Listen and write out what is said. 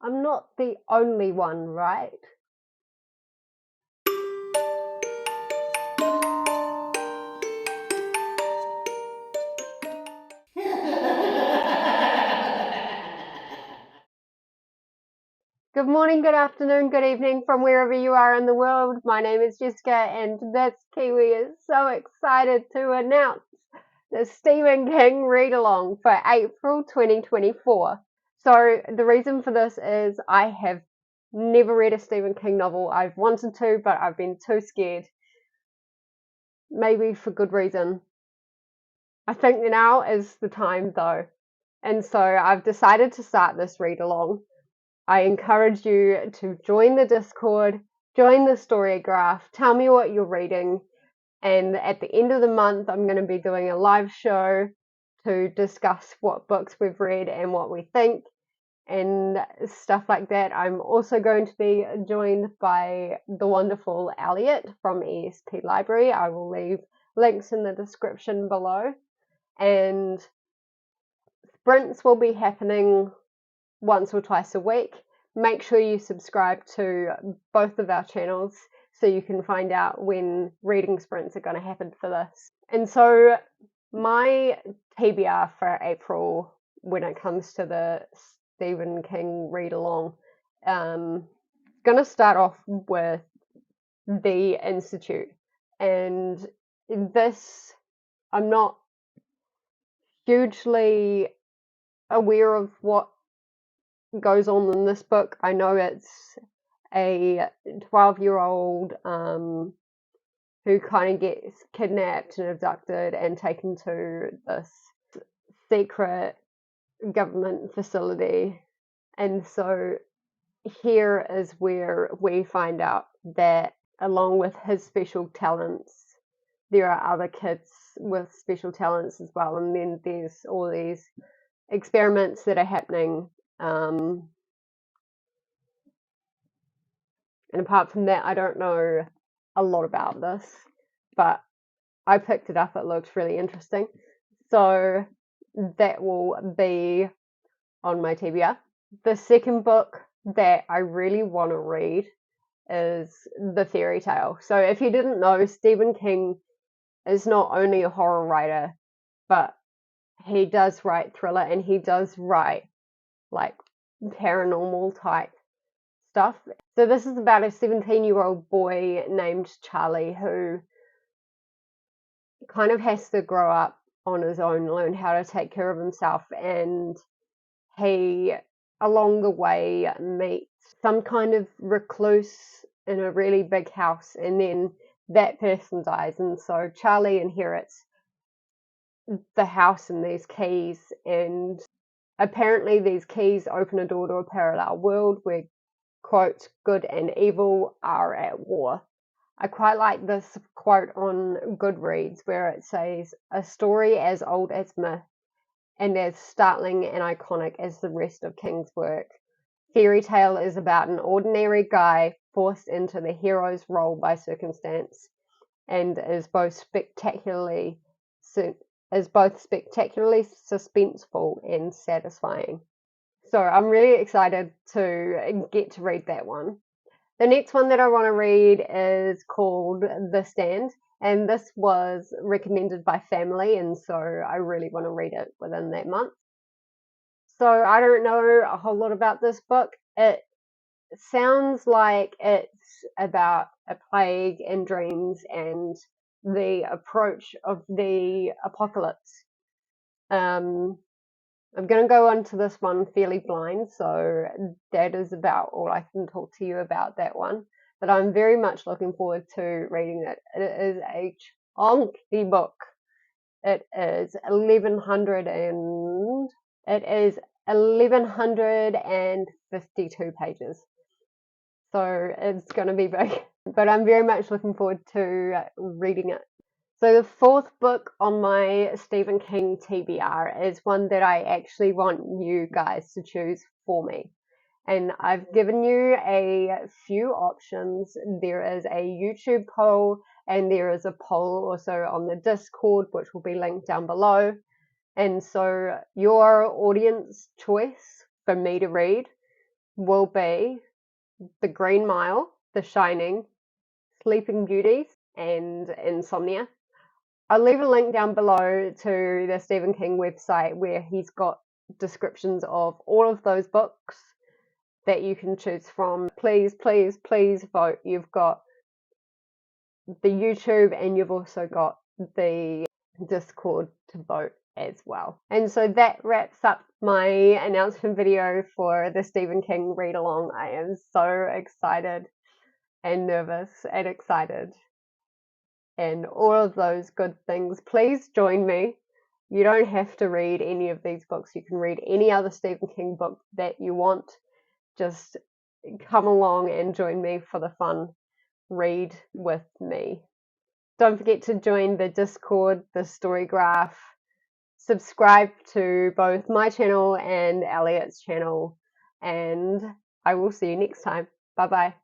I'm not the only one, right? Good morning, good afternoon, good evening from wherever you are in the world. My name is Jessica and ThisKiwi is so excited to announce the Stephen King read-along for April 2024. So the reason for this is I have never read a Stephen King novel. I've wanted to, but I've been too scared. Maybe for good reason. I think now is the time though. And so I've decided to start this read-along. I encourage you to join the Discord, join the StoryGraph, tell me what you're reading, and at the end of the month, I'm going to be doing a live show to discuss what books we've read and what we think, and stuff like that. I'm also going to be joined by the wonderful Elliot from EST Library. I will leave links in the description below, and sprints will be happening once or twice a week. Make sure you subscribe to both of our channels so you can find out when reading sprints are going to happen for this. And so my TBR for April when it comes to the Stephen King read along, going to start off with The Institute. And this, I'm not hugely aware of what goes on in this book. I know it's a 12-year-old who kind of gets kidnapped and abducted and taken to this secret government facility. And so here is where we find out that along with his special talents, there are other kids with special talents as well. And then there's all these experiments that are happening. And apart from that, I don't know a lot about this, but I picked it up. It looked really interesting. So that will be on my TBR. The second book that I really want to read is The Fairy Tale. So if you didn't know, Stephen King is not only a horror writer, but he does write thriller and he does write like paranormal type stuff. So this is about a 17-year-old boy named Charlie who kind of has to grow up on his own, learn how to take care of himself, and he along the way meets some kind of recluse in a really big house, and then that person dies, and so Charlie inherits the house and these keys, and apparently these keys open a door to a parallel world where, quote, good and evil are at war. I quite like this quote on Goodreads where it says, a story as old as myth and as startling and iconic as the rest of King's work. Fairy Tale is about an ordinary guy forced into the hero's role by circumstance and is both spectacularly suspenseful and satisfying. So I'm really excited to get to read that one. The next one that I want to read is called The Stand, and this was recommended by family, and so I really want to read it within that month. So I don't know a whole lot about this book. It sounds like it's about a plague and dreams and the approach of the apocalypse. I'm going to go into this one fairly blind, so that is about all I can talk to you about that one. But I'm very much looking forward to reading it. It is a chunky book. It is 1152 pages. So it's going to be big, but I'm very much looking forward to reading it. So the fourth book on my Stephen King TBR is one that I actually want you guys to choose for me. And I've given you a few options. There is a YouTube poll and there is a poll also on the Discord, which will be linked down below. And so your audience choice for me to read will be The Green Mile, The Shining, Sleeping Beauties, and Insomnia. I'll leave a link down below to the Stephen King website where he's got descriptions of all of those books that you can choose from. Please, please, please vote. You've got the YouTube and you've also got the Discord to vote as well. And so that wraps up my announcement video for the Stephen King read along. I am so excited and nervous and excited and all of those good things. Please join me. You don't have to read any of these books. You can read any other Stephen King book that you want. Just come along and join me for the fun. Read with me. Don't forget to join the Discord, the StoryGraph. Subscribe to both my channel and Elliot's channel. And I will see you next time. Bye bye.